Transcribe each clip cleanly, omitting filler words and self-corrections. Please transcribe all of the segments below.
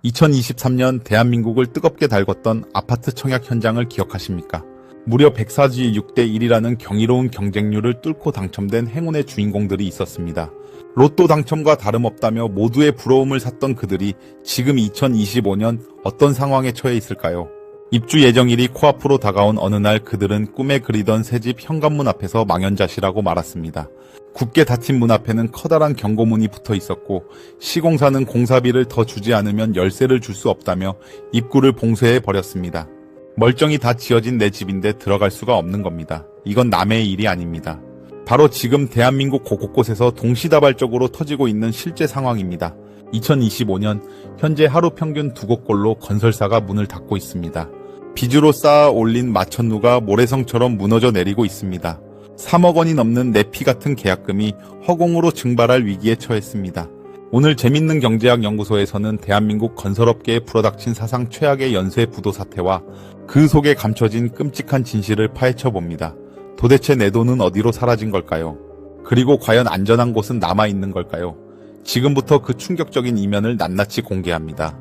2023년 대한민국을 뜨겁게 달궜던 아파트 청약 현장을 기억하십니까? 무려 146대 1이라는 경이로운 경쟁률을 뚫고 당첨된 행운의 주인공들이 있었습니다. 로또 당첨과 다름없다며 모두의 부러움을 샀던 그들이 지금 2025년 어떤 상황에 처해 있을까요? 입주 예정일이 코앞으로 다가온 어느 날 그들은 꿈에 그리던 새집 현관문 앞에서 망연자실하고 말았습니다. 굳게 닫힌 문 앞에는 커다란 경고문이 붙어 있었고 시공사는 공사비를 더 주지 않으면 열쇠를 줄 수 없다며 입구를 봉쇄해 버렸습니다. 멀쩡히 다 지어진 내 집인데 들어갈 수가 없는 겁니다. 이건 남의 일이 아닙니다. 바로 지금 대한민국 곳곳에서 동시다발적으로 터지고 있는 실제 상황입니다. 2025년 현재 하루 평균 2곳꼴로 건설사가 문을 닫고 있습니다. 빚으로 쌓아 올린 마천루가 모래성처럼 무너져 내리고 있습니다. 3억 원이 넘는 내피 같은 계약금이 허공으로 증발할 위기에 처했습니다. 오늘 재밌는 경제학 연구소에서는 대한민국 건설업계에 불어닥친 사상 최악의 연쇄 부도 사태와 그 속에 감춰진 끔찍한 진실을 파헤쳐 봅니다. 도대체 내 돈은 어디로 사라진 걸까요? 그리고 과연 안전한 곳은 남아있는 걸까요? 지금부터 그 충격적인 이면을 낱낱이 공개합니다.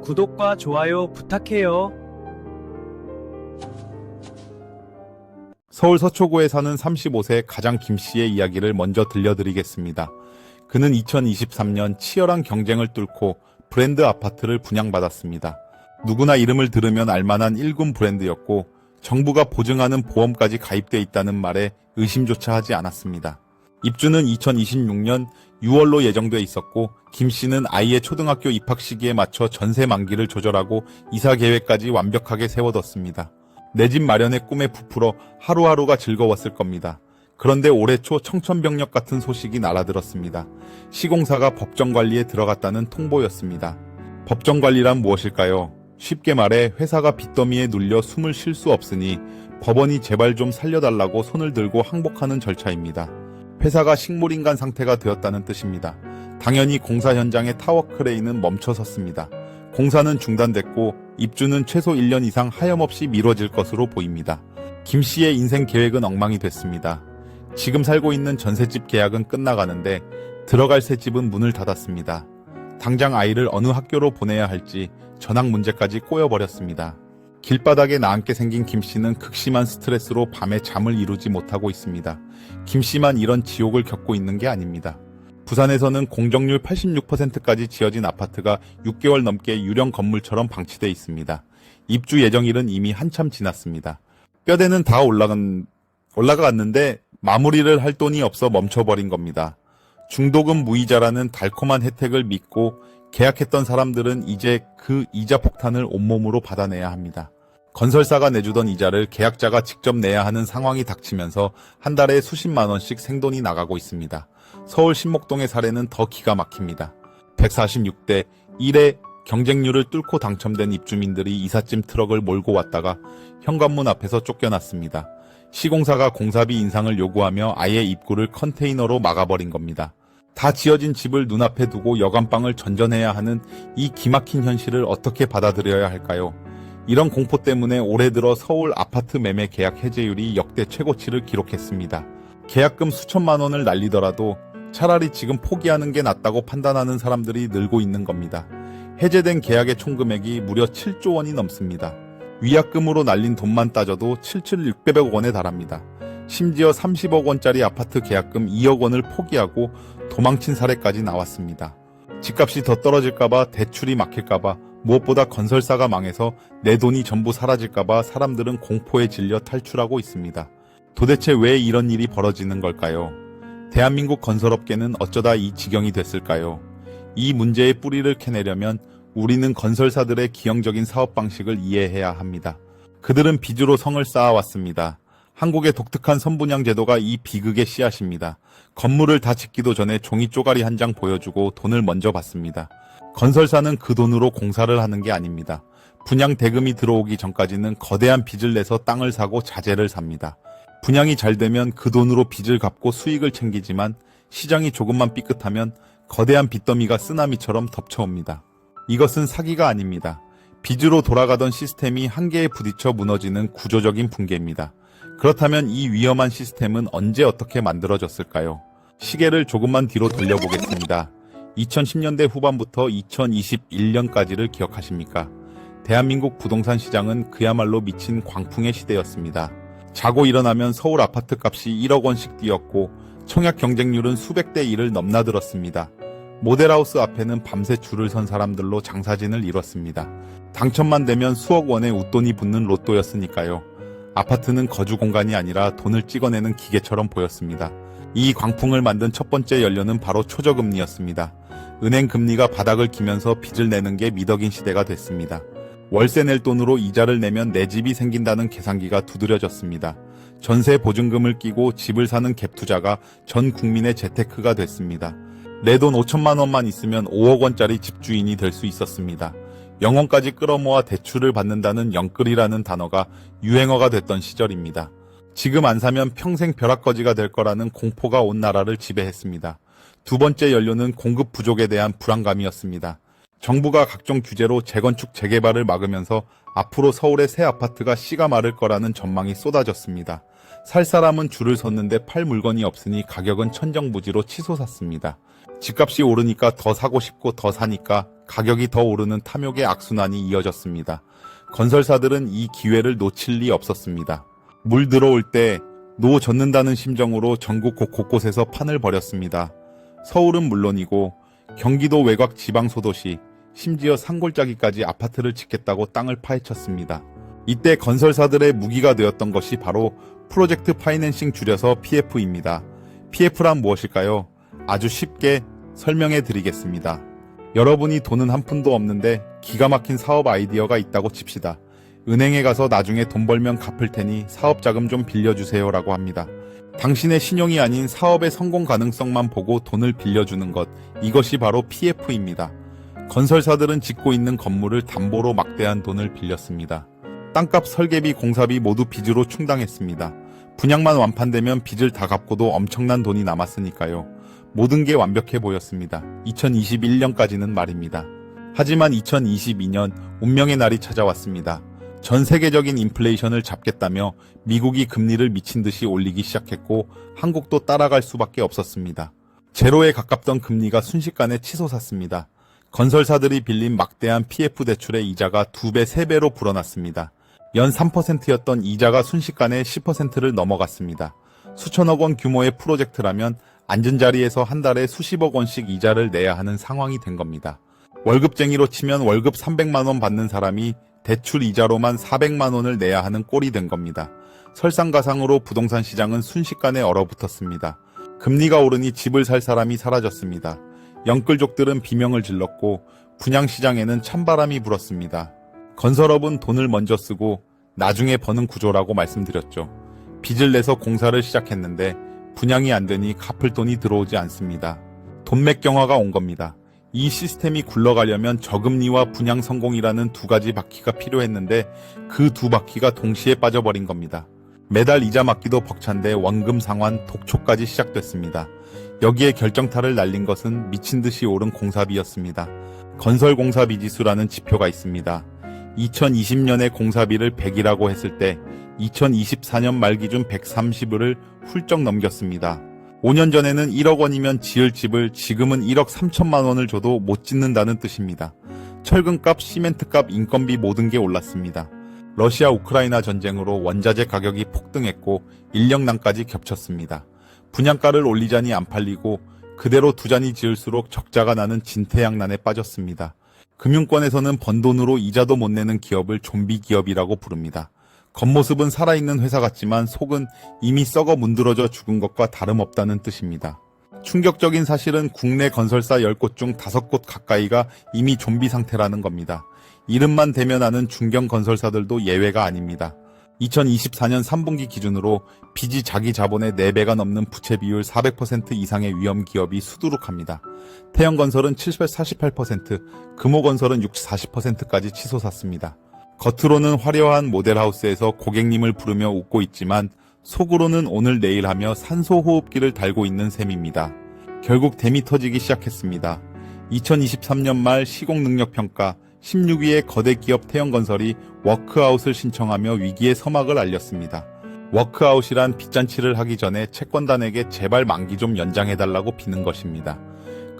구독과 좋아요 부탁해요. 서울 서초구에 사는 35세 가장 김씨의 이야기를 먼저 들려드리겠습니다. 그는 2023년 치열한 경쟁을 뚫고 브랜드 아파트를 분양받았습니다. 누구나 이름을 들으면 알만한 1군 브랜드였고 정부가 보증하는 보험까지 가입돼 있다는 말에 의심조차 하지 않았습니다. 입주는 2026년 6월로 예정돼 있었고 김씨는 아이의 초등학교 입학 시기에 맞춰 전세 만기를 조절하고 이사 계획까지 완벽하게 세워뒀습니다. 내 집 마련의 꿈에 부풀어 하루하루가 즐거웠을 겁니다. 그런데 올해 초 청천벽력 같은 소식이 날아들었습니다. 시공사가 법정관리에 들어갔다는 통보였습니다. 법정관리란 무엇일까요? 쉽게 말해 회사가 빚더미에 눌려 숨을 쉴 수 없으니 법원이 제발 좀 살려달라고 손을 들고 항복하는 절차입니다. 회사가 식물인간 상태가 되었다는 뜻입니다. 당연히 공사 현장의 타워 크레인은 멈춰섰습니다. 공사는 중단됐고 입주는 최소 1년 이상 하염없이 미뤄질 것으로 보입니다. 김 씨의 인생 계획은 엉망이 됐습니다. 지금 살고 있는 전셋집 계약은 끝나가는데 들어갈 새 집은 문을 닫았습니다. 당장 아이를 어느 학교로 보내야 할지 전학 문제까지 꼬여버렸습니다. 길바닥에 나앉게 생긴 김 씨는 극심한 스트레스로 밤에 잠을 이루지 못하고 있습니다. 김 씨만 이런 지옥을 겪고 있는 게 아닙니다. 부산에서는 공정률 86%까지 지어진 아파트가 6개월 넘게 유령 건물처럼 방치돼 있습니다. 입주 예정일은 이미 한참 지났습니다. 뼈대는 다 올라갔는데 마무리를 할 돈이 없어 멈춰버린 겁니다. 중도금 무이자라는 달콤한 혜택을 믿고 계약했던 사람들은 이제 그 이자 폭탄을 온몸으로 받아내야 합니다. 건설사가 내주던 이자를 계약자가 직접 내야 하는 상황이 닥치면서 한 달에 수십만 원씩 생돈이 나가고 있습니다. 서울 신목동의 사례는 더 기가 막힙니다. 146대 1의 경쟁률을 뚫고 당첨된 입주민들이 이삿짐 트럭을 몰고 왔다가 현관문 앞에서 쫓겨났습니다. 시공사가 공사비 인상을 요구하며 아예 입구를 컨테이너로 막아버린 겁니다. 다 지어진 집을 눈앞에 두고 여간방을 전전해야 하는 이 기막힌 현실을 어떻게 받아들여야 할까요? 이런 공포 때문에 올해 들어 서울 아파트 매매 계약 해지율이 역대 최고치를 기록했습니다. 계약금 수천만 원을 날리더라도 차라리 지금 포기하는 게 낫다고 판단하는 사람들이 늘고 있는 겁니다. 해제된 계약의 총금액이 무려 7조 원이 넘습니다. 위약금으로 날린 돈만 따져도 7,600억 원에 달합니다. 심지어 30억 원짜리 아파트 계약금 2억 원을 포기하고 도망친 사례까지 나왔습니다. 집값이 더 떨어질까봐, 대출이 막힐까봐, 무엇보다 건설사가 망해서 내 돈이 전부 사라질까봐 사람들은 공포에 질려 탈출하고 있습니다. 도대체 왜 이런 일이 벌어지는 걸까요? 대한민국 건설업계는 어쩌다 이 지경이 됐을까요? 이 문제의 뿌리를 캐내려면 우리는 건설사들의 기형적인 사업 방식을 이해해야 합니다. 그들은 빚으로 성을 쌓아왔습니다. 한국의 독특한 선분양 제도가 이 비극의 씨앗입니다. 건물을 다 짓기도 전에 종이 쪼가리 한 장 보여주고 돈을 먼저 받습니다. 건설사는 그 돈으로 공사를 하는 게 아닙니다. 분양 대금이 들어오기 전까지는 거대한 빚을 내서 땅을 사고 자재를 삽니다. 분양이 잘 되면 그 돈으로 빚을 갚고 수익을 챙기지만 시장이 조금만 삐끗하면 거대한 빚더미가 쓰나미처럼 덮쳐옵니다. 이것은 사기가 아닙니다. 빚으로 돌아가던 시스템이 한계에 부딪혀 무너지는 구조적인 붕괴입니다. 그렇다면 이 위험한 시스템은 언제 어떻게 만들어졌을까요? 시계를 조금만 뒤로 돌려보겠습니다. 2010년대 후반부터 2021년까지를 기억하십니까? 대한민국 부동산 시장은 그야말로 미친 광풍의 시대였습니다. 자고 일어나면 서울 아파트 값이 1억 원씩 뛰었고 청약 경쟁률은 수백 대 1을 넘나들었습니다. 모델하우스 앞에는 밤새 줄을 선 사람들로 장사진을 이뤘습니다. 당첨만 되면 수억 원의 웃돈이 붙는 로또였으니까요. 아파트는 거주 공간이 아니라 돈을 찍어내는 기계처럼 보였습니다. 이 광풍을 만든 첫 번째 연료는 바로 초저금리였습니다. 은행 금리가 바닥을 기면서 빚을 내는 게 미덕인 시대가 됐습니다. 월세 낼 돈으로 이자를 내면 내 집이 생긴다는 계산기가 두드려졌습니다. 전세 보증금을 끼고 집을 사는 갭 투자가 전 국민의 재테크가 됐습니다. 내 돈 5천만 원만 있으면 5억 원짜리 집주인이 될 수 있었습니다. 영혼까지 끌어모아 대출을 받는다는 영끌이라는 단어가 유행어가 됐던 시절입니다. 지금 안 사면 평생 벼락거지가 될 거라는 공포가 온 나라를 지배했습니다. 두 번째 연료는 공급 부족에 대한 불안감이었습니다. 정부가 각종 규제로 재건축 재개발을 막으면서 앞으로 서울의 새 아파트가 씨가 마를 거라는 전망이 쏟아졌습니다. 살 사람은 줄을 섰는데 팔 물건이 없으니 가격은 천정부지로 치솟았습니다. 집값이 오르니까 더 사고 싶고 더 사니까 가격이 더 오르는 탐욕의 악순환이 이어졌습니다. 건설사들은 이 기회를 놓칠 리 없었습니다. 물 들어올 때 노 젓는다는 심정으로 전국 곳곳에서 판을 벌였습니다. 서울은 물론이고 경기도 외곽 지방 소도시, 심지어 산골짜기까지 아파트를 짓겠다고 땅을 파헤쳤습니다. 이때 건설사들의 무기가 되었던 것이 바로 프로젝트 파이낸싱 줄여서 PF입니다. PF란 무엇일까요? 아주 쉽게 설명해 드리겠습니다. 여러분이 돈은 한 푼도 없는데 기가 막힌 사업 아이디어가 있다고 칩시다. 은행에 가서 나중에 돈 벌면 갚을 테니 사업 자금 좀 빌려주세요 라고 합니다. 당신의 신용이 아닌 사업의 성공 가능성만 보고 돈을 빌려주는 것, 이것이 바로 PF입니다. 건설사들은 짓고 있는 건물을 담보로 막대한 돈을 빌렸습니다. 땅값, 설계비, 공사비 모두 빚으로 충당했습니다. 분양만 완판되면 빚을 다 갚고도 엄청난 돈이 남았으니까요. 모든 게 완벽해 보였습니다. 2021년까지는 말입니다. 하지만 2022년 운명의 날이 찾아왔습니다. 전 세계적인 인플레이션을 잡겠다며 미국이 금리를 미친 듯이 올리기 시작했고 한국도 따라갈 수밖에 없었습니다. 제로에 가깝던 금리가 순식간에 치솟았습니다. 건설사들이 빌린 막대한 PF 대출의 이자가 2배, 3배로 불어났습니다. 연 3%였던 이자가 순식간에 10%를 넘어갔습니다. 수천억 원 규모의 프로젝트라면 앉은 자리에서 한 달에 수십억 원씩 이자를 내야 하는 상황이 된 겁니다. 월급쟁이로 치면 월급 300만 원 받는 사람이 대출 이자로만 400만 원을 내야 하는 꼴이 된 겁니다. 설상가상으로 부동산 시장은 순식간에 얼어붙었습니다. 금리가 오르니 집을 살 사람이 사라졌습니다. 영끌족들은 비명을 질렀고 분양시장에는 찬바람이 불었습니다. 건설업은 돈을 먼저 쓰고 나중에 버는 구조라고 말씀드렸죠. 빚을 내서 공사를 시작했는데 분양이 안 되니 갚을 돈이 들어오지 않습니다. 돈맥경화가 온 겁니다. 이 시스템이 굴러가려면 저금리와 분양 성공이라는 두 가지 바퀴가 필요했는데 그 두 바퀴가 동시에 빠져버린 겁니다. 매달 이자 막기도 벅찬데 원금 상환, 독촉까지 시작됐습니다. 여기에 결정타를 날린 것은 미친 듯이 오른 공사비였습니다. 건설공사비 지수라는 지표가 있습니다. 2020년에 공사비를 100이라고 했을 때 2024년 말 기준 130을 훌쩍 넘겼습니다. 5년 전에는 1억 원이면 지을 집을 지금은 1억 3천만 원을 줘도 못 짓는다는 뜻입니다. 철근값, 시멘트값, 인건비 모든 게 올랐습니다. 러시아 우크라이나 전쟁으로 원자재 가격이 폭등했고 인력난까지 겹쳤습니다. 분양가를 올리자니 안 팔리고 그대로 두자니 지을수록 적자가 나는 진퇴양난에 빠졌습니다. 금융권에서는 번 돈으로 이자도 못 내는 기업을 좀비 기업이라고 부릅니다. 겉모습은 살아있는 회사 같지만 속은 이미 썩어 문드러져 죽은 것과 다름없다는 뜻입니다. 충격적인 사실은 국내 건설사 10곳 중 5곳 가까이가 이미 좀비 상태라는 겁니다. 이름만 대면 아는 중견 건설사들도 예외가 아닙니다. 2024년 3분기 기준으로 빚이 자기 자본의 4배가 넘는 부채 비율 400% 이상의 위험 기업이 수두룩합니다. 태영건설은 748%, 금호건설은 40%까지 치솟았습니다. 겉으로는 화려한 모델하우스에서 고객님을 부르며 웃고 있지만 속으로는 오늘 내일 하며 산소호흡기를 달고 있는 셈입니다. 결국 댐이 터지기 시작했습니다. 2023년 말 시공능력평가 16위의 거대 기업 태영건설이 워크아웃을 신청하며 위기의 서막을 알렸습니다. 워크아웃이란 빚잔치를 하기 전에 채권단에게 제발 만기 좀 연장해달라고 비는 것입니다.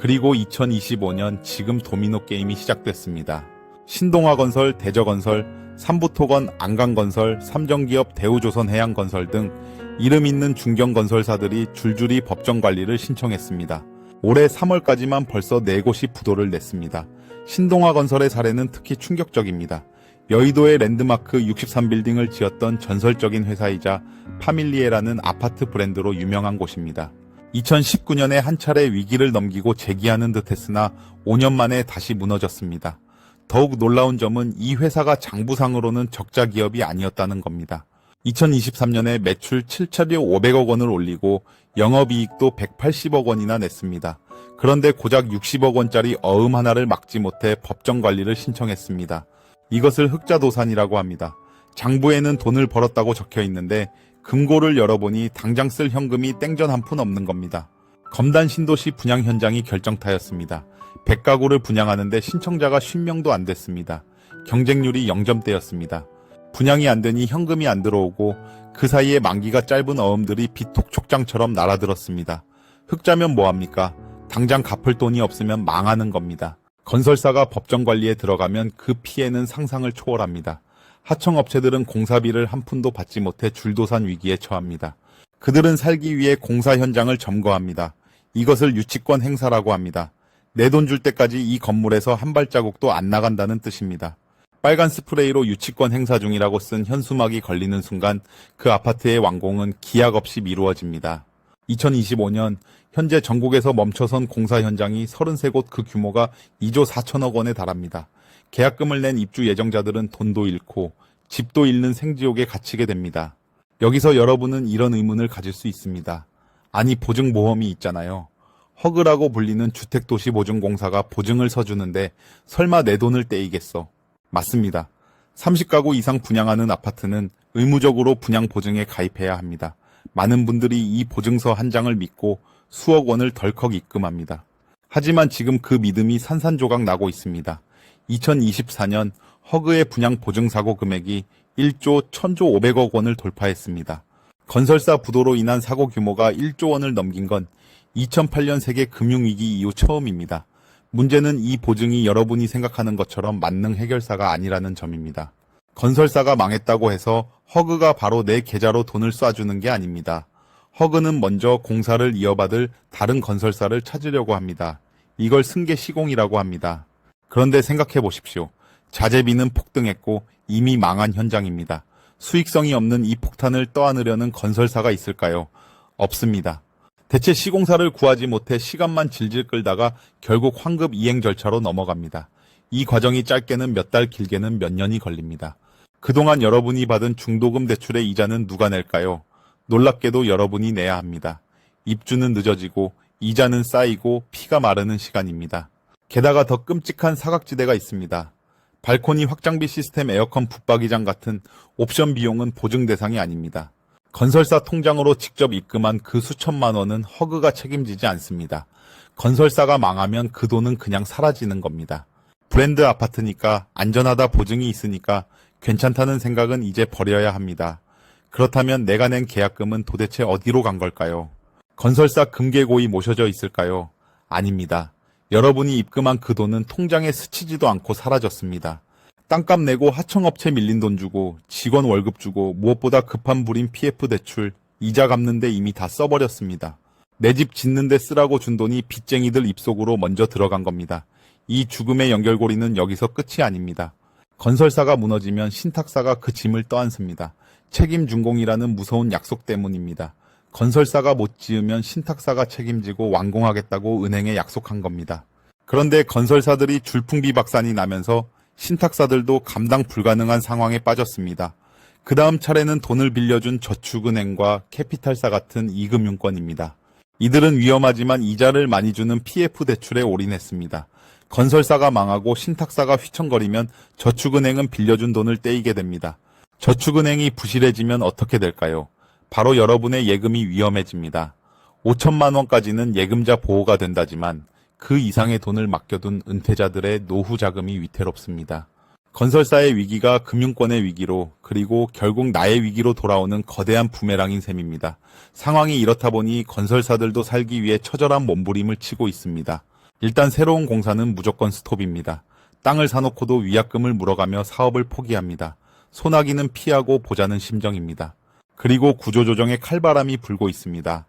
그리고 2025년 지금 도미노 게임이 시작됐습니다. 신동아건설, 대저건설, 삼부토건, 안강건설, 삼정기업, 대우조선해양건설 등 이름 있는 중견건설사들이 줄줄이 법정 관리를 신청했습니다. 올해 3월까지만 벌써 4곳이 부도를 냈습니다. 신동아건설의 사례는 특히 충격적입니다. 여의도의 랜드마크 63빌딩을 지었던 전설적인 회사이자 파밀리에라는 아파트 브랜드로 유명한 곳입니다. 2019년에 한 차례 위기를 넘기고 재기하는 듯 했으나 5년 만에 다시 무너졌습니다. 더욱 놀라운 점은 이 회사가 장부상으로는 적자 기업이 아니었다는 겁니다. 2023년에 매출 7천여 500억 원을 올리고 영업이익도 180억 원이나 냈습니다. 그런데 고작 60억 원짜리 어음 하나를 막지 못해 법정 관리를 신청했습니다. 이것을 흑자도산이라고 합니다. 장부에는 돈을 벌었다고 적혀 있는데 금고를 열어보니 당장 쓸 현금이 땡전 한 푼 없는 겁니다. 검단 신도시 분양 현장이 결정타였습니다. 100가구를 분양하는데 신청자가 50명도 안 됐습니다. 경쟁률이 0점대였습니다. 분양이 안 되니 현금이 안 들어오고 그 사이에 만기가 짧은 어음들이 비톡촉장처럼 날아들었습니다. 흑자면 뭐합니까? 당장 갚을 돈이 없으면 망하는 겁니다. 건설사가 법정 관리에 들어가면 그 피해는 상상을 초월합니다. 하청업체들은 공사비를 한 푼도 받지 못해 줄도산 위기에 처합니다. 그들은 살기 위해 공사 현장을 점거합니다. 이것을 유치권 행사라고 합니다. 내 돈 줄 때까지 이 건물에서 한 발자국도 안 나간다는 뜻입니다. 빨간 스프레이로 유치권 행사 중이라고 쓴 현수막이 걸리는 순간 그 아파트의 완공은 기약 없이 미루어집니다. 2025년 현재 전국에서 멈춰선 공사 현장이 33곳, 그 규모가 2조 4천억 원에 달합니다. 계약금을 낸 입주 예정자들은 돈도 잃고 집도 잃는 생지옥에 갇히게 됩니다. 여기서 여러분은 이런 의문을 가질 수 있습니다. 아니, 보증보험이 있잖아요. 허그라고 불리는 주택도시보증공사가 보증을 서주는데 설마 내 돈을 떼이겠어? 맞습니다. 30가구 이상 분양하는 아파트는 의무적으로 분양보증에 가입해야 합니다. 많은 분들이 이 보증서 한 장을 믿고 수억 원을 덜컥 입금합니다. 하지만 지금 그 믿음이 산산조각 나고 있습니다. 2024년 허그의 분양 보증사고 금액이 1조 1000조 500억 원을 돌파했습니다. 건설사 부도로 인한 사고 규모가 1조 원을 넘긴 건 2008년 세계 금융위기 이후 처음입니다. 문제는 이 보증이 여러분이 생각하는 것처럼 만능 해결사가 아니라는 점입니다. 건설사가 망했다고 해서 허그가 바로 내 계좌로 돈을 쏴주는 게 아닙니다. 허그는 먼저 공사를 이어받을 다른 건설사를 찾으려고 합니다. 이걸 승계 시공이라고 합니다. 그런데 생각해 보십시오. 자재비는 폭등했고 이미 망한 현장입니다. 수익성이 없는 이 폭탄을 떠안으려는 건설사가 있을까요? 없습니다. 대체 시공사를 구하지 못해 시간만 질질 끌다가 결국 환급 이행 절차로 넘어갑니다. 이 과정이 짧게는 몇 달, 길게는 몇 년이 걸립니다. 그동안 여러분이 받은 중도금 대출의 이자는 누가 낼까요? 놀랍게도 여러분이 내야 합니다. 입주는 늦어지고 이자는 쌓이고 피가 마르는 시간입니다. 게다가 더 끔찍한 사각지대가 있습니다. 발코니 확장비 시스템, 에어컨 붙박이장 같은 옵션 비용은 보증 대상이 아닙니다. 건설사 통장으로 직접 입금한 그 수천만 원은 허그가 책임지지 않습니다. 건설사가 망하면 그 돈은 그냥 사라지는 겁니다. 브랜드 아파트니까 안전하다, 보증이 있으니까 괜찮다는 생각은 이제 버려야 합니다. 그렇다면 내가 낸 계약금은 도대체 어디로 간 걸까요? 건설사 금괴고이 모셔져 있을까요? 아닙니다. 여러분이 입금한 그 돈은 통장에 스치지도 않고 사라졌습니다. 땅값 내고 하청업체 밀린 돈 주고 직원 월급 주고 무엇보다 급한 불임 PF 대출, 이자 갚는데 이미 다 써버렸습니다. 내 집 짓는데 쓰라고 준 돈이 빚쟁이들 입속으로 먼저 들어간 겁니다. 이 죽음의 연결고리는 여기서 끝이 아닙니다. 건설사가 무너지면 신탁사가 그 짐을 떠안습니다. 책임 준공이라는 무서운 약속 때문입니다. 건설사가 못 지으면 신탁사가 책임지고 완공하겠다고 은행에 약속한 겁니다. 그런데 건설사들이 줄풍비박산이 나면서 신탁사들도 감당 불가능한 상황에 빠졌습니다. 그 다음 차례는 돈을 빌려준 저축은행과 캐피탈사 같은 이금융권입니다. 이들은 위험하지만 이자를 많이 주는 PF 대출에 올인했습니다. 건설사가 망하고 신탁사가 휘청거리면 저축은행은 빌려준 돈을 떼이게 됩니다. 저축은행이 부실해지면 어떻게 될까요? 바로 여러분의 예금이 위험해집니다. 5천만 원까지는 예금자 보호가 된다지만 그 이상의 돈을 맡겨둔 은퇴자들의 노후 자금이 위태롭습니다. 건설사의 위기가 금융권의 위기로, 그리고 결국 나의 위기로 돌아오는 거대한 부메랑인 셈입니다. 상황이 이렇다 보니 건설사들도 살기 위해 처절한 몸부림을 치고 있습니다. 일단 새로운 공사는 무조건 스톱입니다. 땅을 사놓고도 위약금을 물어가며 사업을 포기합니다. 소나기는 피하고 보자는 심정입니다. 그리고 구조조정에 칼바람이 불고 있습니다.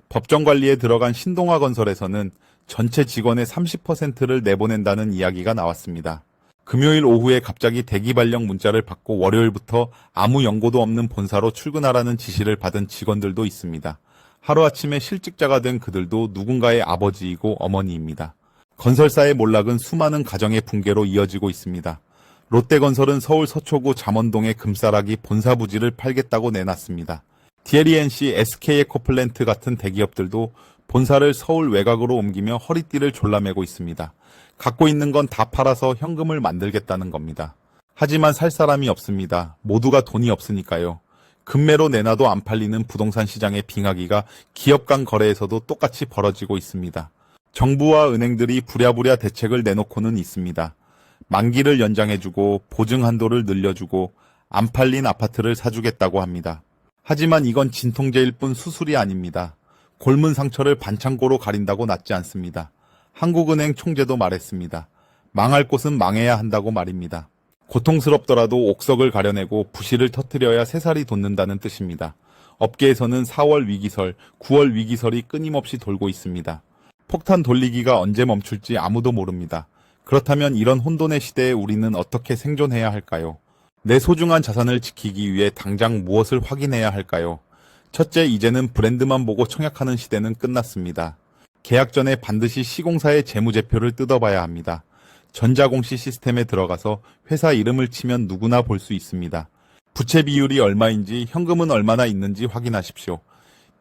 법정관리에 들어간 신동아건설에서는 전체 직원의 30%를 내보낸다는 이야기가 나왔습니다. 금요일 오후에 갑자기 대기 발령 문자를 받고 월요일부터 아무 연고도 없는 본사로 출근하라는 지시를 받은 직원들도 있습니다. 하루아침에 실직자가 된 그들도 누군가의 아버지이고 어머니입니다. 건설사의 몰락은 수많은 가정의 붕괴로 이어지고 있습니다. 롯데건설은 서울 서초구 잠원동의 금싸라기 본사 부지를 팔겠다고 내놨습니다. TLENC, SK에코플랜트 같은 대기업들도 본사를 서울 외곽으로 옮기며 허리띠를 졸라매고 있습니다. 갖고 있는 건 다 팔아서 현금을 만들겠다는 겁니다. 하지만 살 사람이 없습니다. 모두가 돈이 없으니까요. 금매로 내놔도 안 팔리는 부동산 시장의 빙하기가 기업 간 거래에서도 똑같이 벌어지고 있습니다. 정부와 은행들이 부랴부랴 대책을 내놓고는 있습니다. 만기를 연장해주고 보증 한도를 늘려주고 안 팔린 아파트를 사주겠다고 합니다. 하지만 이건 진통제일 뿐 수술이 아닙니다. 골문 상처를 반창고로 가린다고 낫지 않습니다. 한국은행 총재도 말했습니다. 망할 곳은 망해야 한다고 말입니다. 고통스럽더라도 옥석을 가려내고 부실을 터뜨려야 새살이 돋는다는 뜻입니다. 업계에서는 4월 위기설, 9월 위기설이 끊임없이 돌고 있습니다. 폭탄 돌리기가 언제 멈출지 아무도 모릅니다. 그렇다면 이런 혼돈의 시대에 우리는 어떻게 생존해야 할까요? 내 소중한 자산을 지키기 위해 당장 무엇을 확인해야 할까요? 첫째, 이제는 브랜드만 보고 청약하는 시대는 끝났습니다. 계약 전에 반드시 시공사의 재무제표를 뜯어봐야 합니다. 전자공시 시스템에 들어가서 회사 이름을 치면 누구나 볼 수 있습니다. 부채 비율이 얼마인지, 현금은 얼마나 있는지 확인하십시오.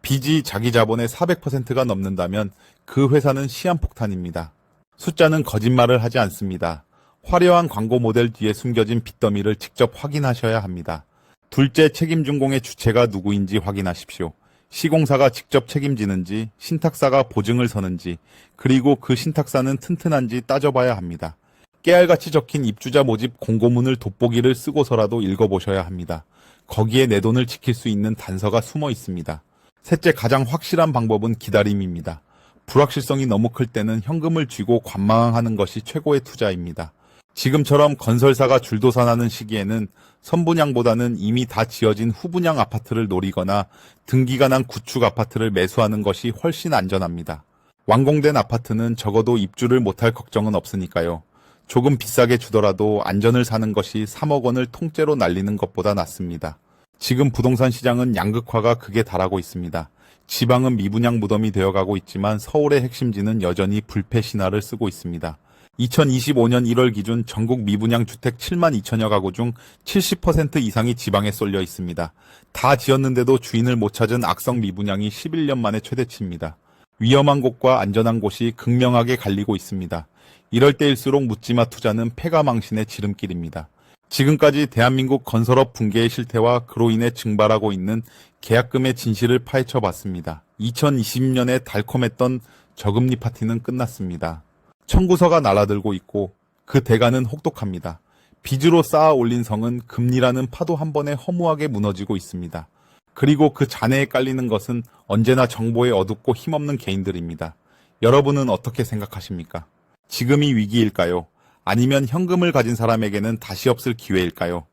빚이 자기 자본의 400%가 넘는다면 그 회사는 시한폭탄입니다. 숫자는 거짓말을 하지 않습니다. 화려한 광고 모델 뒤에 숨겨진 빚더미를 직접 확인하셔야 합니다. 둘째, 책임준공의 주체가 누구인지 확인하십시오. 시공사가 직접 책임지는지, 신탁사가 보증을 서는지, 그리고 그 신탁사는 튼튼한지 따져봐야 합니다. 깨알같이 적힌 입주자 모집 공고문을 돋보기를 쓰고서라도 읽어보셔야 합니다. 거기에 내 돈을 지킬 수 있는 단서가 숨어 있습니다. 셋째, 가장 확실한 방법은 기다림입니다. 불확실성이 너무 클 때는 현금을 쥐고 관망하는 것이 최고의 투자입니다. 지금처럼 건설사가 줄도산하는 시기에는 선분양보다는 이미 다 지어진 후분양 아파트를 노리거나 등기가 난 구축 아파트를 매수하는 것이 훨씬 안전합니다. 완공된 아파트는 적어도 입주를 못할 걱정은 없으니까요. 조금 비싸게 주더라도 안전을 사는 것이 3억 원을 통째로 날리는 것보다 낫습니다. 지금 부동산 시장은 양극화가 극에 달하고 있습니다. 지방은 미분양 무덤이 되어가고 있지만 서울의 핵심지는 여전히 불패 신화를 쓰고 있습니다. 2025년 1월 기준 전국 미분양 주택 7만 2천여 가구 중 70% 이상이 지방에 쏠려 있습니다. 다 지었는데도 주인을 못 찾은 악성 미분양이 11년 만에 최대치입니다. 위험한 곳과 안전한 곳이 극명하게 갈리고 있습니다. 이럴 때일수록 묻지마 투자는 패가망신의 지름길입니다. 지금까지 대한민국 건설업 붕괴의 실태와 그로 인해 증발하고 있는 계약금의 진실을 파헤쳐 봤습니다. 2020년에 달콤했던 저금리 파티는 끝났습니다. 청구서가 날아들고 있고 그 대가는 혹독합니다. 빚으로 쌓아 올린 성은 금리라는 파도 한 번에 허무하게 무너지고 있습니다. 그리고 그 잔해에 깔리는 것은 언제나 정보에 어둡고 힘없는 개인들입니다. 여러분은 어떻게 생각하십니까? 지금이 위기일까요? 아니면 현금을 가진 사람에게는 다시 없을 기회일까요?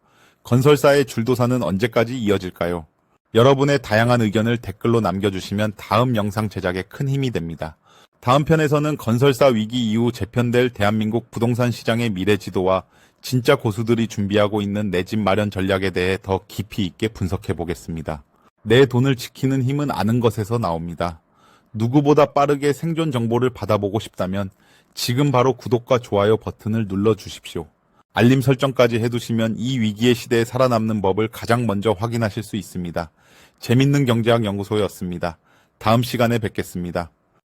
건설사의 줄도사는 언제까지 이어질까요? 여러분의 다양한 의견을 댓글로 남겨주시면 다음 영상 제작에 큰 힘이 됩니다. 다음 편에서는 건설사 위기 이후 재편될 대한민국 부동산 시장의 미래 지도와 진짜 고수들이 준비하고 있는 내 집 마련 전략에 대해 더 깊이 있게 분석해 보겠습니다. 내 돈을 지키는 힘은 아는 것에서 나옵니다. 누구보다 빠르게 생존 정보를 받아보고 싶다면 지금 바로 구독과 좋아요 버튼을 눌러주십시오. 알림 설정까지 해두시면 이 위기의 시대에 살아남는 법을 가장 먼저 확인하실 수 있습니다. 재밌는 경제학 연구소였습니다. 다음 시간에 뵙겠습니다.